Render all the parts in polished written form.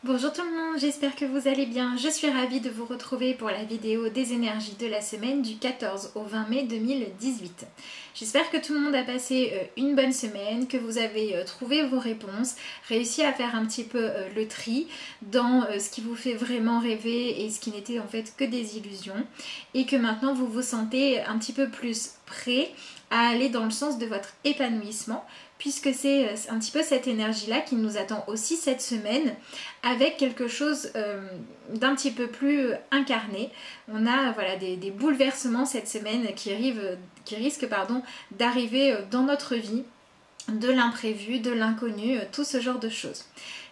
Bonjour tout le monde, j'espère que vous allez bien. Je suis ravie de vous retrouver pour la vidéo des énergies de la semaine du 14 au 20 mai 2018. J'espère que tout le monde a passé une bonne semaine, que vous avez trouvé vos réponses, réussi à faire un petit peu le tri dans ce qui vous fait vraiment rêver et ce qui n'était en fait que des illusions, et que maintenant vous vous sentez un petit peu plus prêt à aller dans le sens de votre épanouissement, puisque c'est un petit peu cette énergie-là qui nous attend aussi cette semaine, avec quelque chose d'un petit peu plus incarné. On a voilà, des bouleversements cette semaine qui risquent d'arriver dans notre vie, de l'imprévu, de l'inconnu, tout ce genre de choses.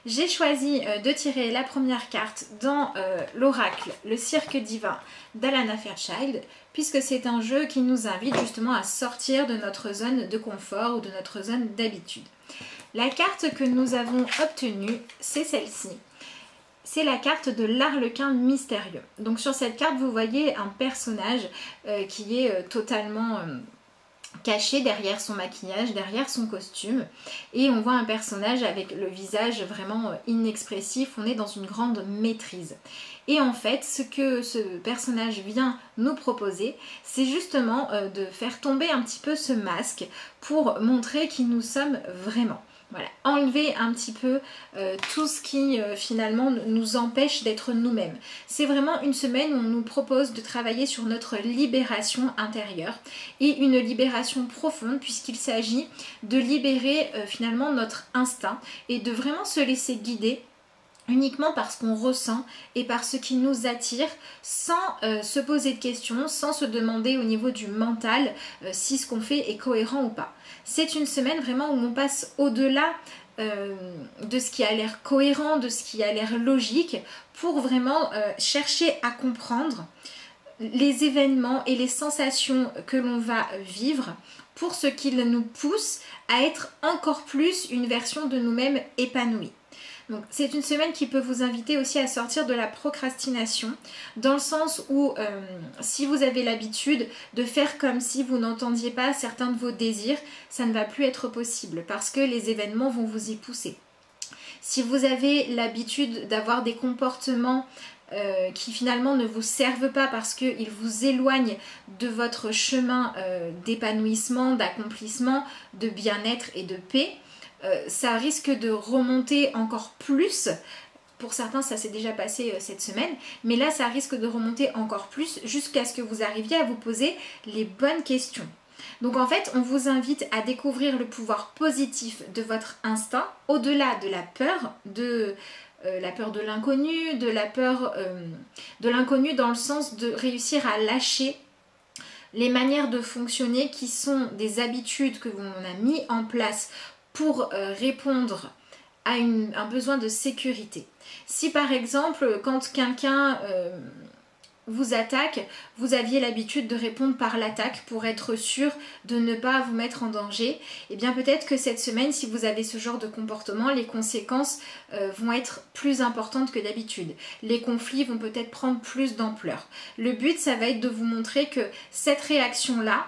J'ai choisi de tirer la première carte dans l'oracle, le cirque divin d'Alana Fairchild, puisque c'est un jeu qui nous invite justement à sortir de notre zone de confort ou de notre zone d'habitude. La carte que nous avons obtenue, c'est celle-ci. C'est la carte de l'Arlequin mystérieux. Donc sur cette carte, vous voyez un personnage qui est totalement caché derrière son maquillage, derrière son costume, et on voit un personnage avec le visage vraiment inexpressif. On est dans une grande maîtrise. Et en fait, ce que ce personnage vient nous proposer, c'est justement de faire tomber un petit peu ce masque pour montrer qui nous sommes vraiment. Voilà, enlever un petit peu tout ce qui finalement nous empêche d'être nous-mêmes. C'est vraiment une semaine où on nous propose de travailler sur notre libération intérieure, et une libération profonde, puisqu'il s'agit de libérer finalement notre instinct et de vraiment se laisser guider uniquement par ce qu'on ressent et par ce qui nous attire, sans se poser de questions, sans se demander au niveau du mental si ce qu'on fait est cohérent ou pas. C'est une semaine vraiment où on passe au-delà de ce qui a l'air cohérent, de ce qui a l'air logique, pour vraiment chercher à comprendre les événements et les sensations que l'on va vivre, pour ce qui nous pousse à être encore plus une version de nous-mêmes épanouie. Donc c'est une semaine qui peut vous inviter aussi à sortir de la procrastination, dans le sens où si vous avez l'habitude de faire comme si vous n'entendiez pas certains de vos désirs, ça ne va plus être possible parce que les événements vont vous y pousser. Si vous avez l'habitude d'avoir des comportements qui finalement ne vous servent pas parce qu'ils vous éloignent de votre chemin d'épanouissement, d'accomplissement, de bien-être et de paix, ça risque de remonter encore plus. Pour certains, ça s'est déjà passé cette semaine, mais là, ça risque de remonter encore plus jusqu'à ce que vous arriviez à vous poser les bonnes questions. Donc en fait, on vous invite à découvrir le pouvoir positif de votre instinct, au-delà de la peur de l'inconnu, de la peur de l'inconnu dans le sens de réussir à lâcher les manières de fonctionner qui sont des habitudes que l'on a mis en place pour répondre à un besoin de sécurité. Si par exemple, quand quelqu'un vous attaque, vous aviez l'habitude de répondre par l'attaque pour être sûr de ne pas vous mettre en danger, et bien peut-être que cette semaine, si vous avez ce genre de comportement, les conséquences vont être plus importantes que d'habitude. Les conflits vont peut-être prendre plus d'ampleur. Le but, ça va être de vous montrer que cette réaction-là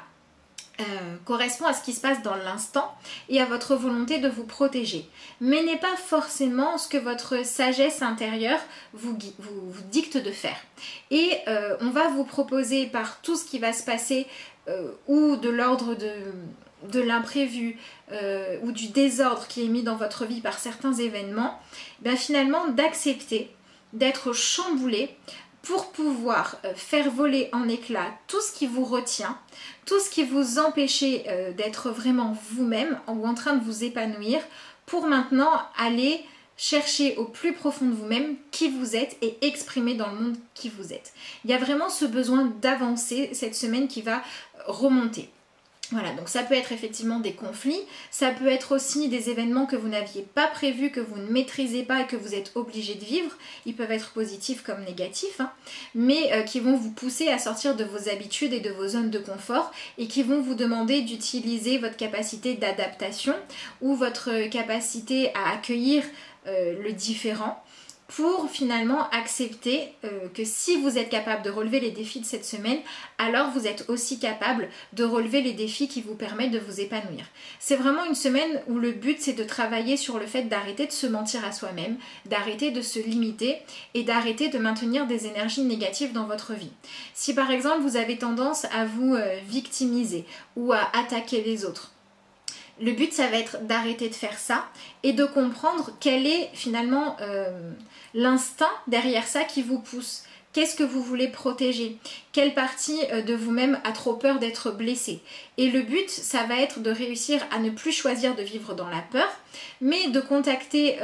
correspond à ce qui se passe dans l'instant et à votre volonté de vous protéger, mais n'est pas forcément ce que votre sagesse intérieure vous dicte de faire. Et on va vous proposer, par tout ce qui va se passer ou de l'ordre de l'imprévu ou du désordre qui est mis dans votre vie par certains événements, ben finalement d'accepter d'être chamboulé pour pouvoir faire voler en éclats tout ce qui vous retient, tout ce qui vous empêchait d'être vraiment vous-même ou en train de vous épanouir, pour maintenant aller chercher au plus profond de vous-même qui vous êtes et exprimer dans le monde qui vous êtes. Il y a vraiment ce besoin d'avancer cette semaine qui va remonter. Voilà, donc ça peut être effectivement des conflits, ça peut être aussi des événements que vous n'aviez pas prévus, que vous ne maîtrisez pas et que vous êtes obligé de vivre. Ils peuvent être positifs comme négatifs, hein, mais qui vont vous pousser à sortir de vos habitudes et de vos zones de confort, et qui vont vous demander d'utiliser votre capacité d'adaptation ou votre capacité à accueillir le différent pour finalement accepter que si vous êtes capable de relever les défis de cette semaine, alors vous êtes aussi capable de relever les défis qui vous permettent de vous épanouir. C'est vraiment une semaine où le but c'est de travailler sur le fait d'arrêter de se mentir à soi-même, d'arrêter de se limiter et d'arrêter de maintenir des énergies négatives dans votre vie. Si par exemple vous avez tendance à vous victimiser ou à attaquer les autres, le but, ça va être d'arrêter de faire ça et de comprendre quel est finalement l'instinct derrière ça qui vous pousse. Qu'est-ce que vous voulez protéger? Quelle partie de vous-même a trop peur d'être blessée? Et le but, ça va être de réussir à ne plus choisir de vivre dans la peur, mais de contacter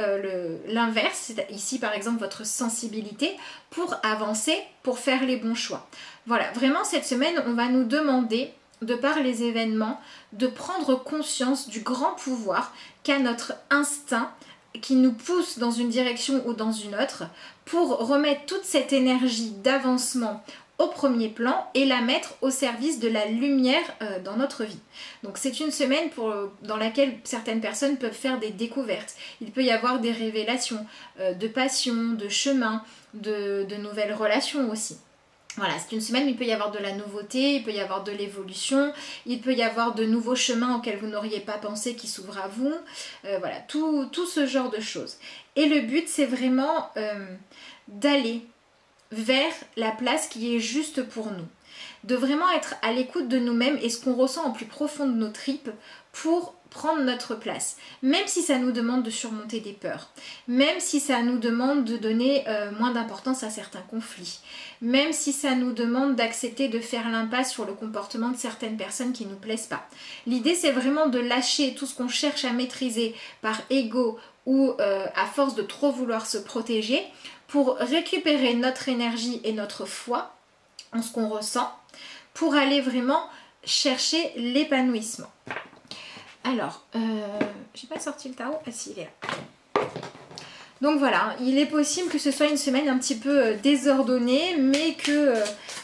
l'inverse, ici par exemple votre sensibilité, pour avancer, pour faire les bons choix. Voilà, vraiment cette semaine, on va nous demander, de par les événements, de prendre conscience du grand pouvoir qu'a notre instinct qui nous pousse dans une direction ou dans une autre pour remettre toute cette énergie d'avancement au premier plan et la mettre au service de la lumière dans notre vie. Donc c'est une semaine dans laquelle certaines personnes peuvent faire des découvertes. Il peut y avoir des révélations de passion, de chemin, de nouvelles relations aussi. Voilà, c'est une semaine où il peut y avoir de la nouveauté, il peut y avoir de l'évolution, il peut y avoir de nouveaux chemins auxquels vous n'auriez pas pensé qui s'ouvrent à vous. Voilà, tout ce genre de choses. Et le but, c'est vraiment d'aller vers la place qui est juste pour nous. De vraiment être à l'écoute de nous-mêmes et ce qu'on ressent au plus profond de nos tripes pour prendre notre place. Même si ça nous demande de surmonter des peurs, même si ça nous demande de donner moins d'importance à certains conflits, même si ça nous demande d'accepter de faire l'impasse sur le comportement de certaines personnes qui ne nous plaisent pas. L'idée, c'est vraiment de lâcher tout ce qu'on cherche à maîtriser par ego ou à force de trop vouloir se protéger pour récupérer notre énergie et notre foi en ce qu'on ressent pour aller vraiment chercher l'épanouissement. Alors, j'ai pas sorti le tarot. Ah si, il est là. Donc voilà, il est possible que ce soit une semaine un petit peu désordonnée, mais que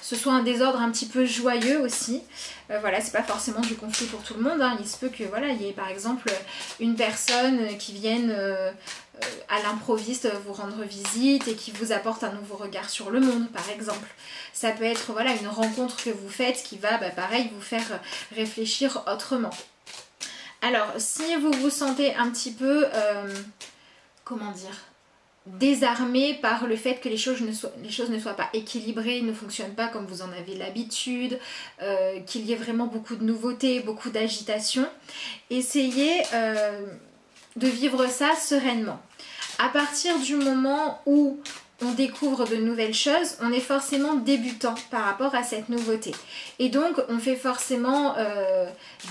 ce soit un désordre un petit peu joyeux aussi. Voilà, c'est pas forcément du conflit pour tout le monde, hein. Il se peut que voilà, il y ait par exemple une personne qui vienne à l'improviste vous rendre visite et qui vous apporte un nouveau regard sur le monde, par exemple. Ça peut être voilà, une rencontre que vous faites qui va, pareil, vous faire réfléchir autrement. Alors, si vous vous sentez un petit peu, comment dire, désarmé par le fait que les choses ne soient pas équilibrées, ne fonctionnent pas comme vous en avez l'habitude, qu'il y ait vraiment beaucoup de nouveautés, beaucoup d'agitation, essayez de vivre ça sereinement. À partir du moment où on découvre de nouvelles choses, on est forcément débutant par rapport à cette nouveauté. Et donc, on fait forcément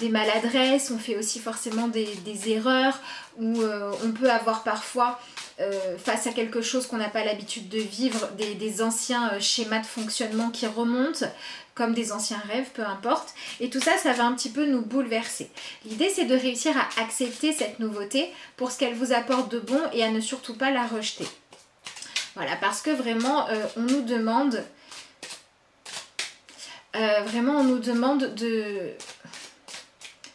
des maladresses, on fait aussi forcément des erreurs, où on peut avoir parfois, face à quelque chose qu'on n'a pas l'habitude de vivre, des anciens schémas de fonctionnement qui remontent, comme des anciens rêves, peu importe. Et tout ça, ça va un petit peu nous bouleverser. L'idée, c'est de réussir à accepter cette nouveauté pour ce qu'elle vous apporte de bon et à ne surtout pas la rejeter. Voilà, parce que vraiment, on nous demande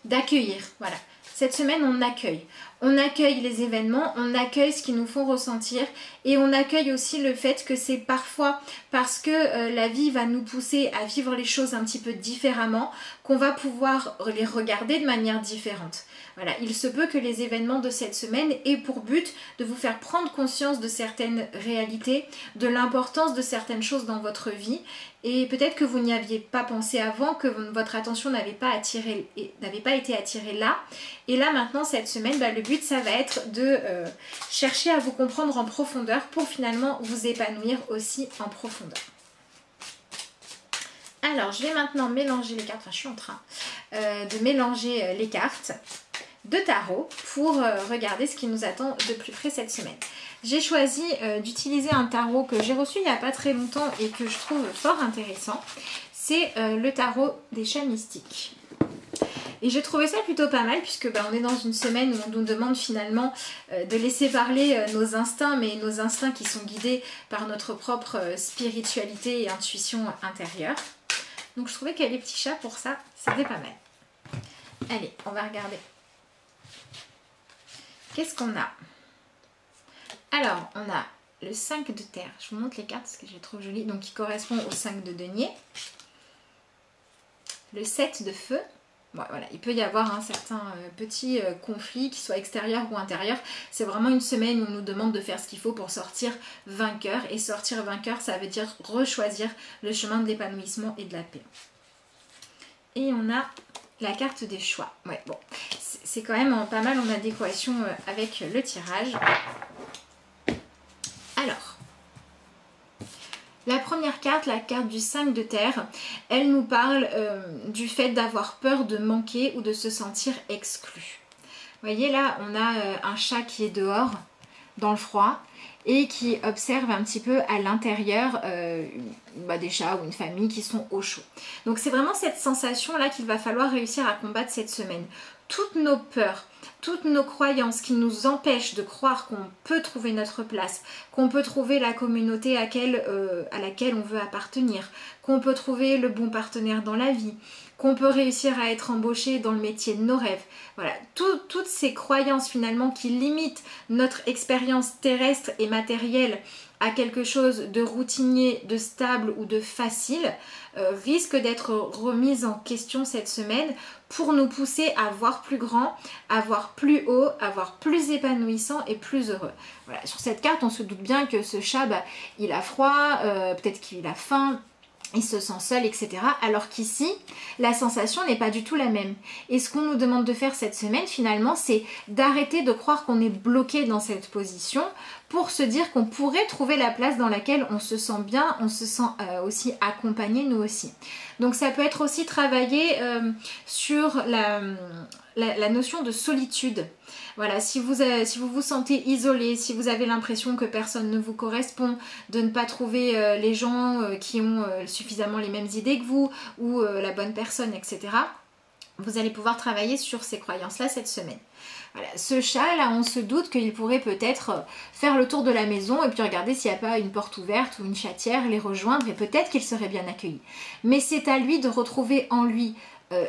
d'accueillir. Voilà, cette semaine, on accueille. On accueille les événements, on accueille ce qu'ils nous font ressentir et on accueille aussi le fait que c'est parfois parce que la vie va nous pousser à vivre les choses un petit peu différemment qu'on va pouvoir les regarder de manière différente. Voilà, il se peut que les événements de cette semaine aient pour but de vous faire prendre conscience de certaines réalités, de l'importance de certaines choses dans votre vie et peut-être que vous n'y aviez pas pensé avant, que votre attention n'avait pas été attirée là. Et là maintenant cette semaine, le but ça va être de chercher à vous comprendre en profondeur pour finalement vous épanouir aussi en profondeur. Alors je vais maintenant mélanger les cartes, enfin je suis en train de mélanger les cartes de tarot pour regarder ce qui nous attend de plus près cette semaine. J'ai choisi d'utiliser un tarot que j'ai reçu il n'y a pas très longtemps et que je trouve fort intéressant. C'est le tarot des chats mystiques. Et j'ai trouvé ça plutôt pas mal puisque on est dans une semaine où on nous demande finalement de laisser parler nos instincts, mais nos instincts qui sont guidés par notre propre spiritualité et intuition intérieure. Donc je trouvais que les petits chats pour ça, c'était pas mal. Allez, on va regarder. Qu'est-ce qu'on a? Alors, on a le 5 de terre. Je vous montre les cartes parce que j'ai trop joli. Donc qui correspond au 5 de denier. Le 7 de feu. Bon, voilà, il peut y avoir un certain petit conflit, qui soit extérieur ou intérieur. C'est vraiment une semaine où on nous demande de faire ce qu'il faut pour sortir vainqueur. Et sortir vainqueur, ça veut dire rechoisir le chemin de l'épanouissement et de la paix. Et on a la carte des choix. Ouais, bon, c'est quand même pas mal en adéquation avec le tirage. Alors, la première carte, la carte du 5 de terre, elle nous parle du fait d'avoir peur de manquer ou de se sentir exclu. Vous voyez là, on a un chat qui est dehors, dans le froid, et qui observe un petit peu à l'intérieur des chats ou une famille qui sont au chaud. Donc c'est vraiment cette sensation là qu'il va falloir réussir à combattre cette semaine. Toutes nos peurs, toutes nos croyances qui nous empêchent de croire qu'on peut trouver notre place, qu'on peut trouver la communauté à laquelle on veut appartenir, qu'on peut trouver le bon partenaire dans la vie, qu'on peut réussir à être embauché dans le métier de nos rêves. Voilà, toutes ces croyances finalement qui limitent notre expérience terrestre et matérielle à quelque chose de routinier, de stable ou de facile, risquent d'être remises en question cette semaine pour nous pousser à voir plus grand, à voir plus haut, à voir plus épanouissant et plus heureux. Voilà, sur cette carte, on se doute bien que ce chat, il a froid, peut-être qu'il a faim, il se sent seul, etc. Alors qu'ici, la sensation n'est pas du tout la même. Et ce qu'on nous demande de faire cette semaine, finalement, c'est d'arrêter de croire qu'on est bloqué dans cette position pour se dire qu'on pourrait trouver la place dans laquelle on se sent bien, on se sent aussi accompagné, nous aussi. Donc ça peut être aussi travailler sur la notion de solitude. Voilà, si vous vous sentez isolé, si vous avez l'impression que personne ne vous correspond, de ne pas trouver les gens qui ont suffisamment les mêmes idées que vous ou la bonne personne, etc., vous allez pouvoir travailler sur ces croyances-là cette semaine. Voilà, ce chat là, on se doute qu'il pourrait peut-être faire le tour de la maison et puis regarder s'il n'y a pas une porte ouverte ou une chatière, les rejoindre et peut-être qu'il serait bien accueilli. Mais c'est à lui de retrouver en lui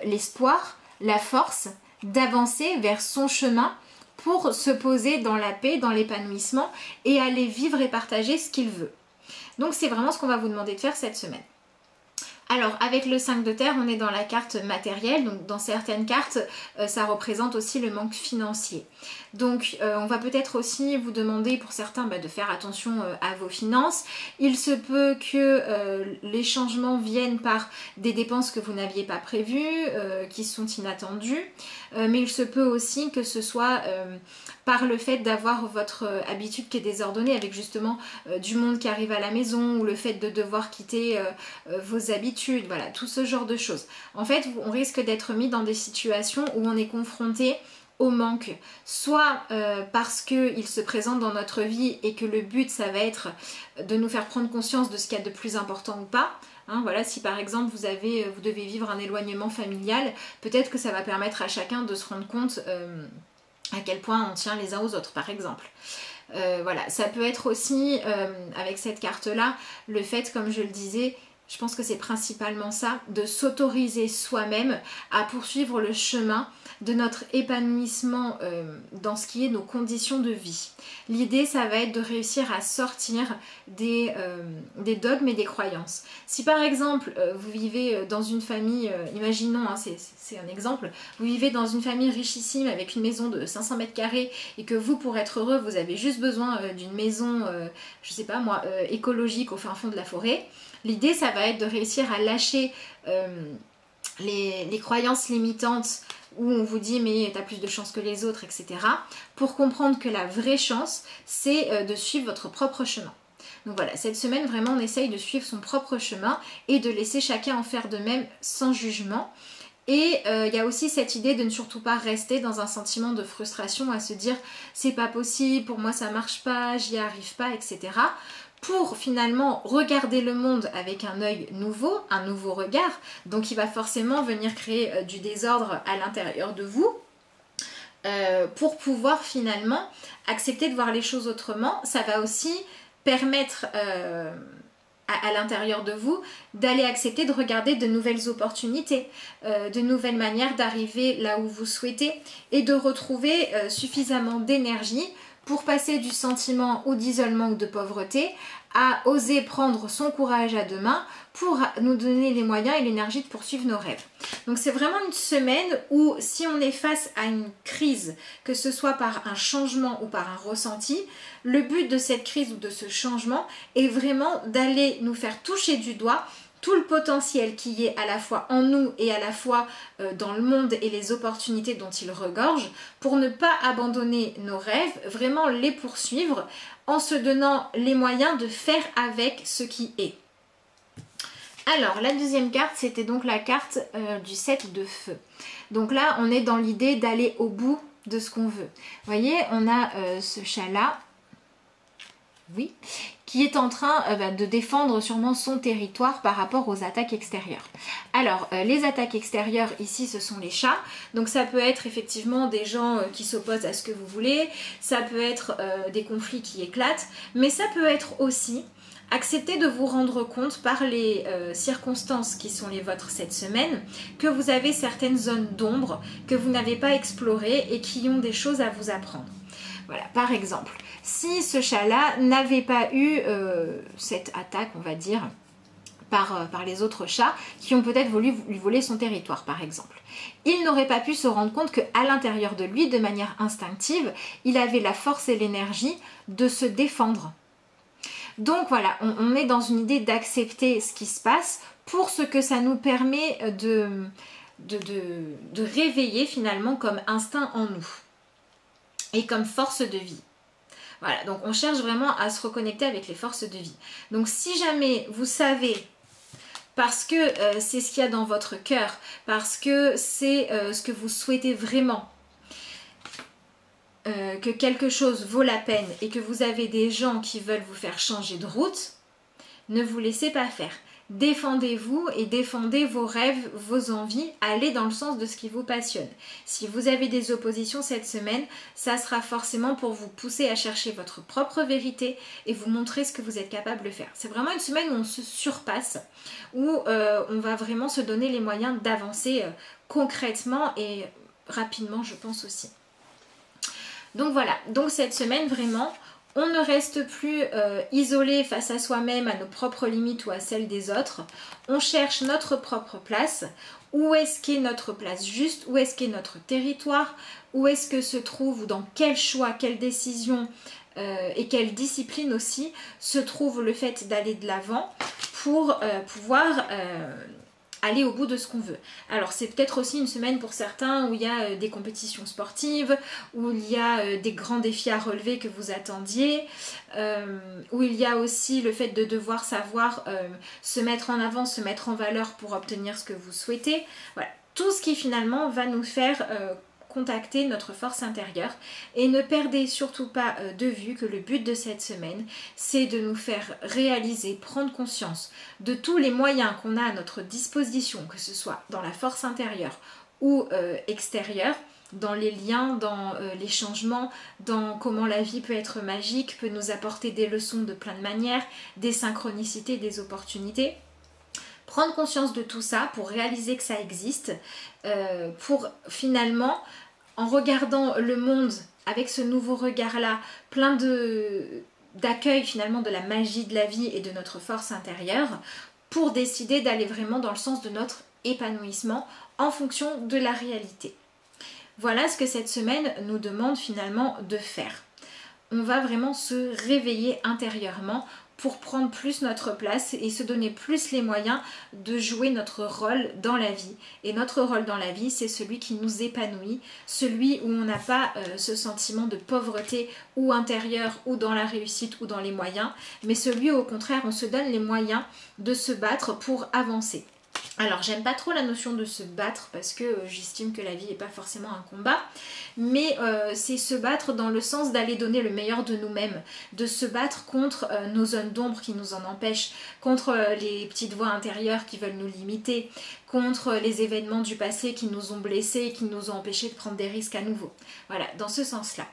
l'espoir, la force d'avancer vers son chemin pour se poser dans la paix, dans l'épanouissement et aller vivre et partager ce qu'il veut. Donc c'est vraiment ce qu'on va vous demander de faire cette semaine. Alors avec le 5 de terre, on est dans la carte matérielle, donc dans certaines cartes, ça représente aussi le manque financier. Donc on va peut-être aussi vous demander pour certains de faire attention à vos finances. Il se peut que les changements viennent par des dépenses que vous n'aviez pas prévues, qui sont inattendues, mais il se peut aussi que ce soit par le fait d'avoir votre habitude qui est désordonnée avec justement du monde qui arrive à la maison ou le fait de devoir quitter vos habitudes, voilà, tout ce genre de choses. En fait, on risque d'être mis dans des situations où on est confronté au manque, soit parce qu'il se présente dans notre vie et que le but ça va être de nous faire prendre conscience de ce qu'il y a de plus important ou pas. Voilà, si par exemple vous devez vivre un éloignement familial, peut-être que ça va permettre à chacun de se rendre compte à quel point on tient les uns aux autres par exemple. Voilà, ça peut être aussi avec cette carte là le fait, comme je le disais, je pense que c'est principalement ça, de s'autoriser soi-même à poursuivre le chemin de notre épanouissement dans ce qui est nos conditions de vie. L'idée, ça va être de réussir à sortir des dogmes et des croyances. Si par exemple, vous vivez dans une famille, imaginons, c'est un exemple, vous vivez dans une famille richissime avec une maison de 500 mètres carrés et que vous, pour être heureux, vous avez juste besoin d'une maison, je sais pas moi, écologique au fin fond de la forêt. L'idée, ça va être de réussir à lâcher les croyances limitantes où on vous dit mais t'as plus de chance que les autres, etc. pour comprendre que la vraie chance, c'est de suivre votre propre chemin. Donc voilà, cette semaine, vraiment, on essaye de suivre son propre chemin et de laisser chacun en faire de même sans jugement. Et il y a aussi cette idée de ne surtout pas rester dans un sentiment de frustration à se dire c'est pas possible, pour moi ça marche pas, j'y arrive pas, etc. Pour finalement regarder le monde avec un œil nouveau, un nouveau regard. Donc il va forcément venir créer du désordre à l'intérieur de vous pour pouvoir finalement accepter de voir les choses autrement. Ça va aussi permettre à l'intérieur de vous d'aller accepter de regarder de nouvelles opportunités, de nouvelles manières d'arriver là où vous souhaitez et de retrouver suffisamment d'énergie pour passer du sentiment ou d'isolement ou de pauvreté à oser prendre son courage à deux mains pour nous donner les moyens et l'énergie de poursuivre nos rêves. Donc c'est vraiment une semaine où si on est face à une crise, que ce soit par un changement ou par un ressenti, le but de cette crise ou de ce changement est vraiment d'aller nous faire toucher du doigt tout le potentiel qui est à la fois en nous et à la fois dans le monde et les opportunités dont il regorge, pour ne pas abandonner nos rêves, vraiment les poursuivre en se donnant les moyens de faire avec ce qui est. Alors la deuxième carte, c'était donc la carte du 7 de feu. Donc là on est dans l'idée d'aller au bout de ce qu'on veut. Vous voyez, on a ce chat là, oui, qui est en train de défendre sûrement son territoire par rapport aux attaques extérieures. Alors, les attaques extérieures, ici, ce sont les chats. Donc, ça peut être effectivement des gens qui s'opposent à ce que vous voulez. Ça peut être des conflits qui éclatent. Mais ça peut être aussi accepter de vous rendre compte par les circonstances qui sont les vôtres cette semaine que vous avez certaines zones d'ombre que vous n'avez pas explorées et qui ont des choses à vous apprendre. Voilà, par exemple, si ce chat-là n'avait pas eu cette attaque, on va dire, par les autres chats qui ont peut-être voulu lui voler son territoire, par exemple, il n'aurait pas pu se rendre compte qu'à l'intérieur de lui, de manière instinctive, il avait la force et l'énergie de se défendre. Donc voilà, on est dans une idée d'accepter ce qui se passe pour ce que ça nous permet de réveiller finalement comme instinct en nous et comme force de vie. Voilà, donc on cherche vraiment à se reconnecter avec les forces de vie. Donc si jamais vous savez, parce que c'est ce qu'il y a dans votre cœur, parce que c'est ce que vous souhaitez vraiment, que quelque chose vaut la peine et que vous avez des gens qui veulent vous faire changer de route, ne vous laissez pas faire. Défendez-vous et défendez vos rêves, vos envies, allez dans le sens de ce qui vous passionne. Si vous avez des oppositions cette semaine, ça sera forcément pour vous pousser à chercher votre propre vérité et vous montrer ce que vous êtes capable de faire. C'est vraiment une semaine où on se surpasse, où on va vraiment se donner les moyens d'avancer concrètement et rapidement, je pense aussi. Donc voilà, donc cette semaine vraiment, on ne reste plus isolé face à soi-même, à nos propres limites ou à celles des autres. On cherche notre propre place. Où est-ce qu'est notre place juste? Où est-ce qu'est notre territoire? Où est-ce que se trouve, ou dans quel choix, quelle décision et quelle discipline aussi se trouve le fait d'aller de l'avant pour pouvoir aller au bout de ce qu'on veut. Alors c'est peut-être aussi une semaine pour certains où il y a des compétitions sportives, où il y a des grands défis à relever que vous attendiez, où il y a aussi le fait de devoir savoir se mettre en avant, se mettre en valeur pour obtenir ce que vous souhaitez. Voilà, tout ce qui finalement va nous faire contacter notre force intérieure, et ne perdez surtout pas de vue que le but de cette semaine, c'est de nous faire réaliser, prendre conscience de tous les moyens qu'on a à notre disposition, que ce soit dans la force intérieure ou extérieure, dans les liens, dans les changements, dans comment la vie peut être magique, peut nous apporter des leçons de plein de manières, des synchronicités, des opportunités. Prendre conscience de tout ça pour réaliser que ça existe, pour finalement, en regardant le monde avec ce nouveau regard-là, plein d'accueil finalement de la magie de la vie et de notre force intérieure, pour décider d'aller vraiment dans le sens de notre épanouissement en fonction de la réalité. Voilà ce que cette semaine nous demande finalement de faire. On va vraiment se réveiller intérieurement pour prendre plus notre place et se donner plus les moyens de jouer notre rôle dans la vie. Et notre rôle dans la vie, c'est celui qui nous épanouit, celui où on n'a pas ce sentiment de pauvreté ou intérieur ou dans la réussite ou dans les moyens, mais celui où au contraire on se donne les moyens de se battre pour avancer. Alors j'aime pas trop la notion de se battre parce que j'estime que la vie n'est pas forcément un combat, mais c'est se battre dans le sens d'aller donner le meilleur de nous-mêmes, de se battre contre nos zones d'ombre qui nous en empêchent, contre les petites voix intérieures qui veulent nous limiter, contre les événements du passé qui nous ont blessés et qui nous ont empêchés de prendre des risques à nouveau. Voilà, dans ce sens-là.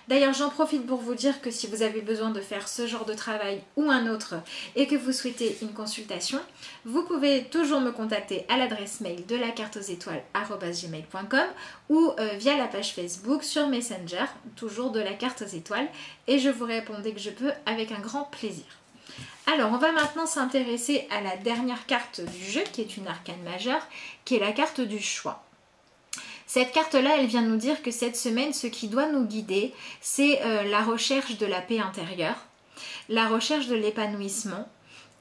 D'ailleurs, j'en profite pour vous dire que si vous avez besoin de faire ce genre de travail ou un autre et que vous souhaitez une consultation, vous pouvez toujours me contacter à l'adresse mail de la carte aux étoiles @gmail.com ou via la page Facebook sur Messenger, toujours de la carte aux étoiles, et je vous réponds dès que je peux avec un grand plaisir. Alors, on va maintenant s'intéresser à la dernière carte du jeu, qui est une arcane majeure, qui est la carte du choix. Cette carte-là, elle vient nous dire que cette semaine, ce qui doit nous guider, c'est la recherche de la paix intérieure, la recherche de l'épanouissement,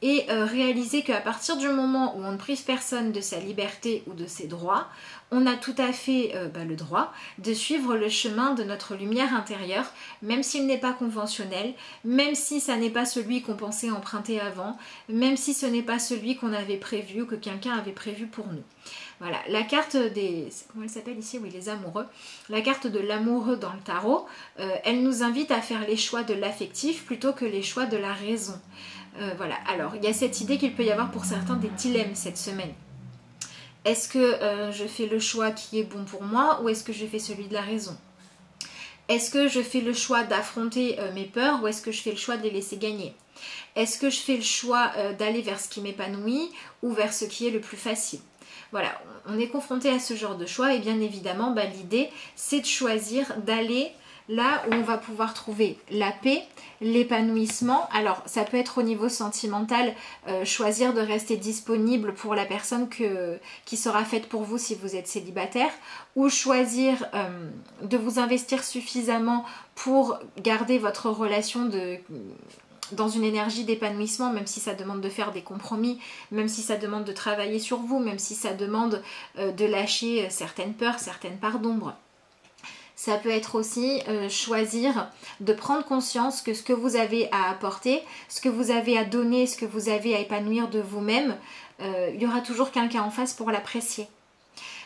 et réaliser qu'à partir du moment où on ne prive personne de sa liberté ou de ses droits, on a tout à fait le droit de suivre le chemin de notre lumière intérieure, même s'il n'est pas conventionnel, même si ça n'est pas celui qu'on pensait emprunter avant, même si ce n'est pas celui qu'on avait prévu ou que quelqu'un avait prévu pour nous. Voilà, la carte des... Comment elle s'appelle ici? Oui, les amoureux. La carte de l'amoureux dans le tarot, elle nous invite à faire les choix de l'affectif plutôt que les choix de la raison. Voilà, alors il y a cette idée qu'il peut y avoir pour certains des dilemmes cette semaine. Est-ce que je fais le choix qui est bon pour moi ou est-ce que je fais celui de la raison? Est-ce que je fais le choix d'affronter mes peurs ou est-ce que je fais le choix de les laisser gagner? Est-ce que je fais le choix d'aller vers ce qui m'épanouit ou vers ce qui est le plus facile? Voilà, on est confronté à ce genre de choix et bien évidemment, l'idée c'est de choisir d'aller là où on va pouvoir trouver la paix, l'épanouissement. Alors ça peut être au niveau sentimental, choisir de rester disponible pour la personne qui sera faite pour vous si vous êtes célibataire, ou choisir de vous investir suffisamment pour garder votre relation dans une énergie d'épanouissement, même si ça demande de faire des compromis, même si ça demande de travailler sur vous, même si ça demande de lâcher certaines peurs, certaines parts d'ombre. Ça peut être aussi choisir de prendre conscience que ce que vous avez à apporter, ce que vous avez à donner, ce que vous avez à épanouir de vous-même, il y aura toujours quelqu'un en face pour l'apprécier.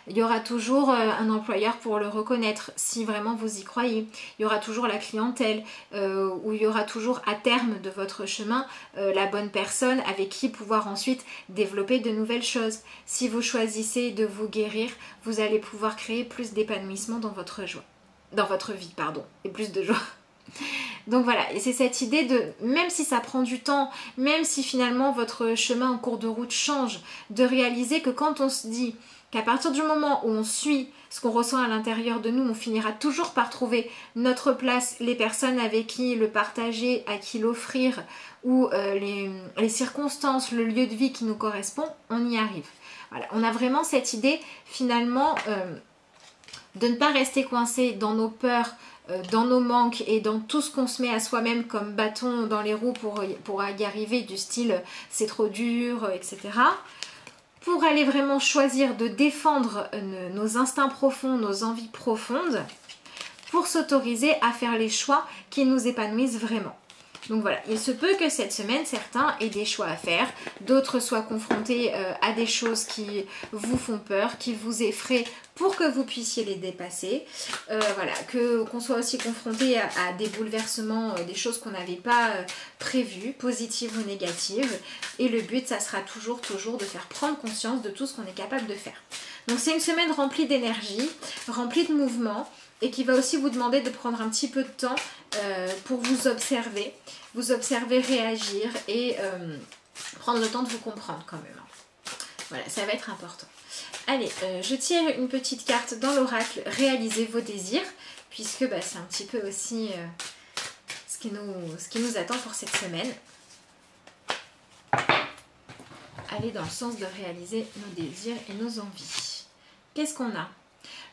Il y aura toujours un employeur pour le reconnaître si vraiment vous y croyez. Il y aura toujours la clientèle, où il y aura toujours à terme de votre chemin la bonne personne avec qui pouvoir ensuite développer de nouvelles choses. Si vous choisissez de vous guérir, vous allez pouvoir créer plus d'épanouissement dans votre joie. Dans votre vie, pardon, et plus de joie. Donc voilà, et c'est cette idée de, même si ça prend du temps, même si finalement votre chemin en cours de route change, de réaliser que quand on se dit qu'à partir du moment où on suit ce qu'on ressent à l'intérieur de nous, on finira toujours par trouver notre place, les personnes avec qui le partager, à qui l'offrir, ou les circonstances, le lieu de vie qui nous correspond, on y arrive. Voilà, on a vraiment cette idée finalement de ne pas rester coincé dans nos peurs, dans nos manques et dans tout ce qu'on se met à soi-même comme bâton dans les roues pour y arriver, du style c'est trop dur, etc. Pour aller vraiment choisir de défendre nos instincts profonds, nos envies profondes, pour s'autoriser à faire les choix qui nous épanouissent vraiment. Donc voilà, il se peut que cette semaine, certains aient des choix à faire, d'autres soient confrontés à des choses qui vous font peur, qui vous effraient pour que vous puissiez les dépasser. Voilà, qu'on soit aussi confronté à des bouleversements, des choses qu'on n'avait pas prévues, positives ou négatives. Et le but, ça sera toujours de faire prendre conscience de tout ce qu'on est capable de faire. Donc c'est une semaine remplie d'énergie, remplie de mouvements, et qui va aussi vous demander de prendre un petit peu de temps pour vous observer réagir et prendre le temps de vous comprendre quand même. Voilà, ça va être important. Allez, je tire une petite carte dans l'oracle, réalisez vos désirs, puisque c'est un petit peu aussi ce qui nous attend pour cette semaine. Aller dans le sens de réaliser nos désirs et nos envies. Qu'est-ce qu'on a ?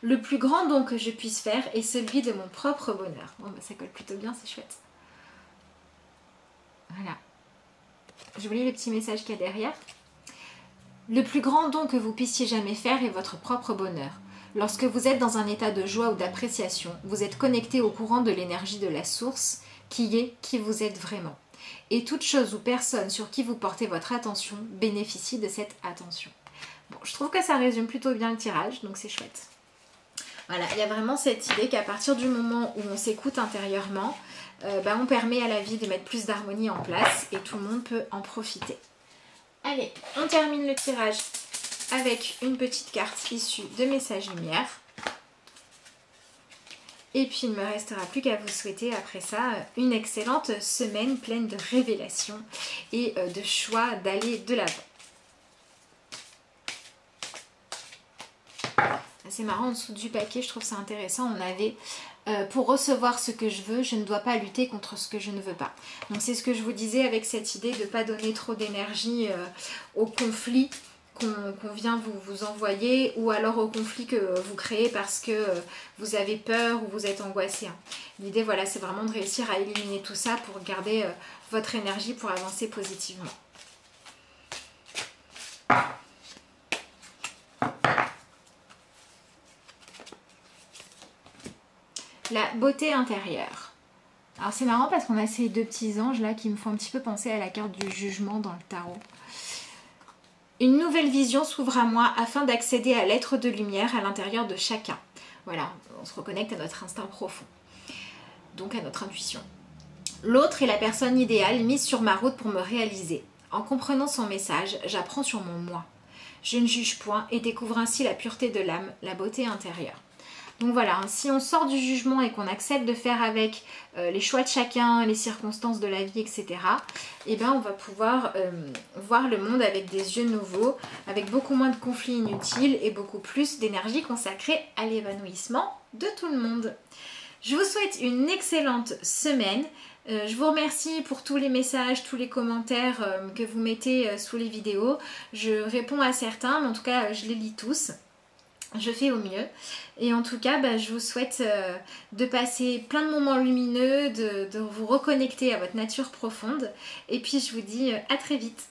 Le plus grand don que je puisse faire est celui de mon propre bonheur. Bon, ça colle plutôt bien, c'est chouette. Voilà. Je vous lis le petit message qu'il y a derrière. Le plus grand don que vous puissiez jamais faire est votre propre bonheur. Lorsque vous êtes dans un état de joie ou d'appréciation, vous êtes connecté au courant de l'énergie de la source, qui est qui vous êtes vraiment. Et toute chose ou personne sur qui vous portez votre attention bénéficie de cette attention. Bon, je trouve que ça résume plutôt bien le tirage, donc c'est chouette. Voilà, il y a vraiment cette idée qu'à partir du moment où on s'écoute intérieurement, on permet à la vie de mettre plus d'harmonie en place et tout le monde peut en profiter. Allez, on termine le tirage avec une petite carte issue de Message Lumière. Et puis il ne me restera plus qu'à vous souhaiter après ça une excellente semaine pleine de révélations et de choix d'aller de l'avant. C'est marrant, en dessous du paquet, je trouve ça intéressant, on avait pour recevoir ce que je veux, je ne dois pas lutter contre ce que je ne veux pas. Donc c'est ce que je vous disais avec cette idée de ne pas donner trop d'énergie au conflit qu'on vient vous envoyer, ou alors au conflit que vous créez parce que vous avez peur ou vous êtes angoissé. L'idée, voilà, c'est vraiment de réussir à éliminer tout ça pour garder votre énergie pour avancer positivement. La beauté intérieure. Alors c'est marrant parce qu'on a ces deux petits anges là qui me font un petit peu penser à la carte du jugement dans le tarot. Une nouvelle vision s'ouvre à moi afin d'accéder à l'être de lumière à l'intérieur de chacun. Voilà, on se reconnecte à notre instinct profond, donc à notre intuition. L'autre est la personne idéale mise sur ma route pour me réaliser. En comprenant son message, j'apprends sur mon moi. Je ne juge point et découvre ainsi la pureté de l'âme, la beauté intérieure. Donc voilà, si on sort du jugement et qu'on accepte de faire avec les choix de chacun, les circonstances de la vie, etc., eh ben on va pouvoir voir le monde avec des yeux nouveaux, avec beaucoup moins de conflits inutiles et beaucoup plus d'énergie consacrée à l'évanouissement de tout le monde. Je vous souhaite une excellente semaine. Je vous remercie pour tous les messages, tous les commentaires que vous mettez sous les vidéos. Je réponds à certains, mais en tout cas, je les lis tous. Je fais au mieux. Et en tout cas, je vous souhaite de passer plein de moments lumineux, de vous reconnecter à votre nature profonde. Et puis, je vous dis à très vite.